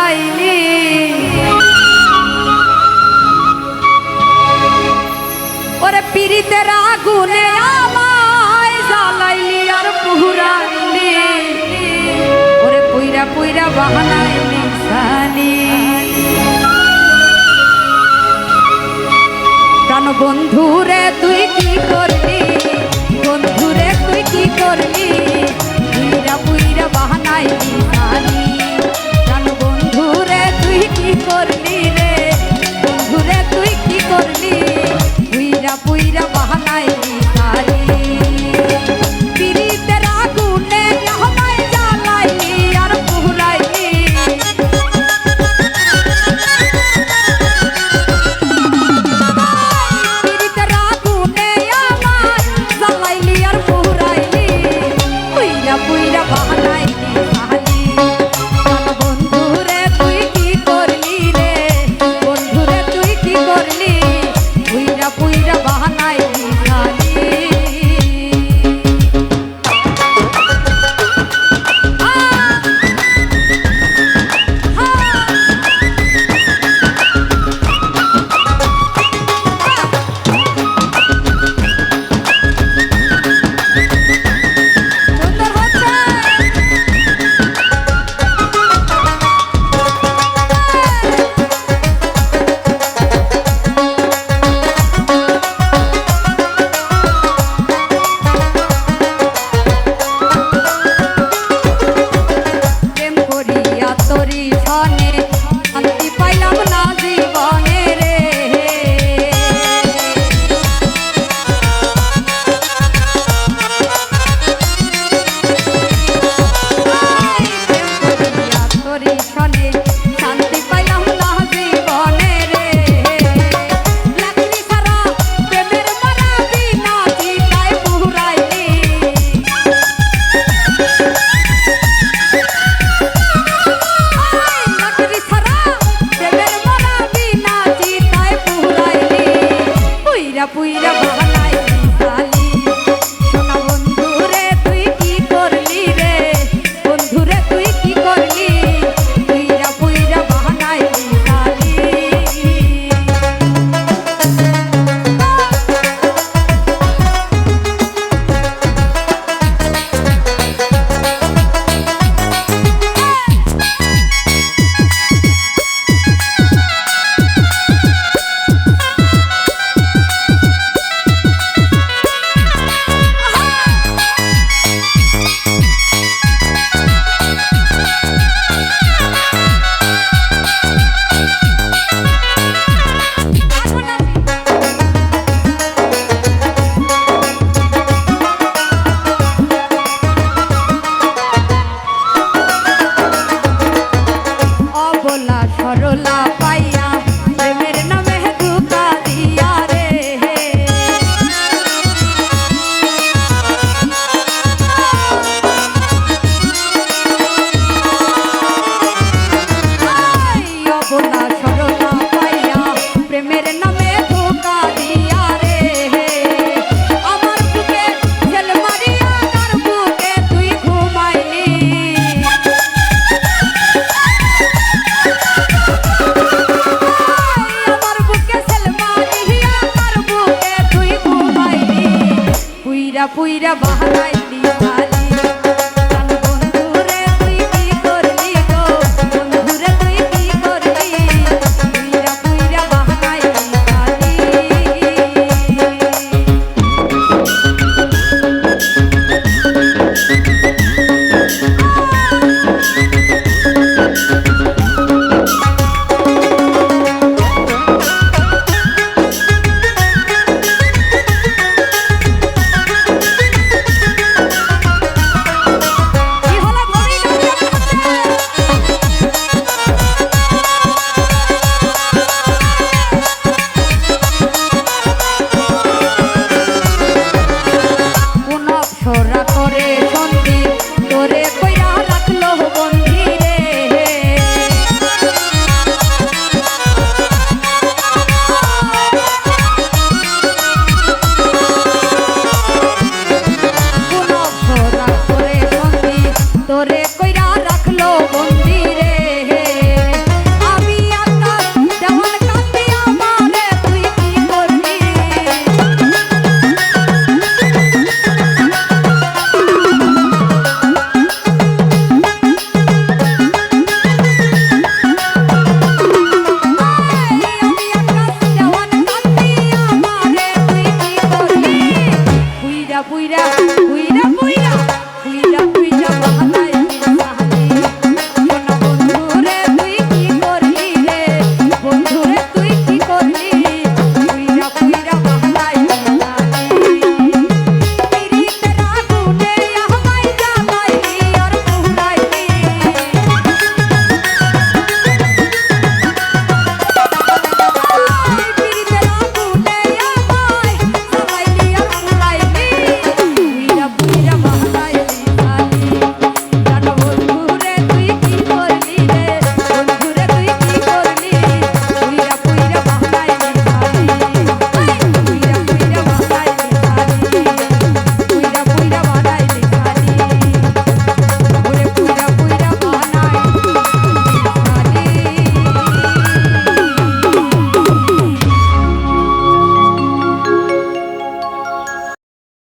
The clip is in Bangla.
পুরাইলি ওরে পিরিতের আগুনে আমায় জ্বালাইলি আর পুরাইলি ওরে পুইরা পুইরা বাহানাইলি সানি প্রাণ বন্ধুরে তুই কি করলি বন্ধুরে তুই কি করলি পুইরা পুইরা বাহানাইলি সানি প্রাণ বন্ধুরে তুই কি করলি রে বন্ধুরে তুই কি করলি পুইরা পুইরা বাহানাইলি সানি পিরিতের আগুনে আমায় জ্বালাইলি আর পুরাইলি পিরিতের আগুনে আমায় জ্বালাইলি আর পুরাইলি পুইরা পুইরা বাহানাইলি সানি বন্ধুরে তুই কি করলি রে বন্ধুরে তুই কি করলি পুইরা পুইরা বাহানাইলি সানি সুন্দর হচ্ছে প্রেম করিয়া তোরি সনে শান্তি পাইলাম না জীবনে রে প্রেম করিয়া তোরি সনে শান্তি পাইলাম না জীবনে রে লাকড়ি ছাড়া প্রেমের মারা বিনা চিতায় পুরাইলি লাকড়ি ছাড়া প্রেমের মারা বিনা চিতায় পুরাইলি পুইরা পুইরা বাহানাইলি সালি সোনা বন্ধুরে তুই কি করলি রে বন্ধুরে তুই কি করলি পুইরা পুইরা বাহানাইলি সালি অবলা সরলা পাইয়া প্রেমের নামে ধোঁকা দিয়া রে অবলা সরলা পাইয়া প্রেমের নামে ধোঁকা দিয়া রে আমার বুকে ছেলে মারিয়া কার বুকে তুই ঘুমাইলি আমার বুকে সেলমা দিহিয়া কার বুকে তুই ঘুমাইলি পুইরা পুইরা বাহানাই